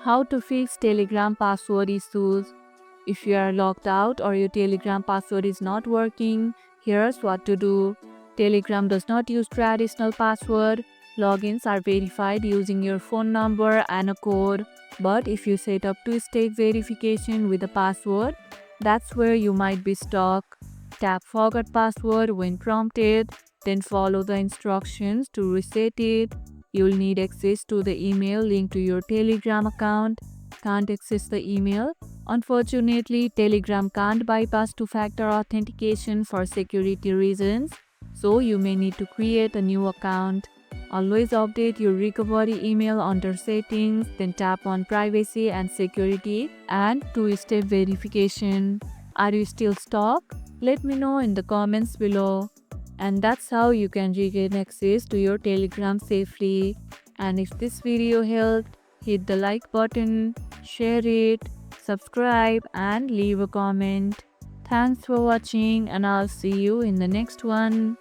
How to fix Telegram password issues. If you are logged out or your Telegram password is not working, here's what to do. Telegram does not use traditional password. Logins are verified using your phone number and a code. But if you set up two-step verification with a password, that's where you might be stuck. Tap Forgot Password when prompted, then follow the instructions to reset it. You'll need access to the email linked to your Telegram account. Can't access the email? Unfortunately, Telegram can't bypass two-factor authentication for security reasons, so you may need to create a new account. Always update your recovery email under Settings, then tap on Privacy and Security and two-step verification. Are you still stuck? Let me know in the comments below. And that's how you can regain access to your Telegram safely. And if this video helped, hit the like button, share it, subscribe and leave a comment. Thanks for watching and I'll see you in the next one.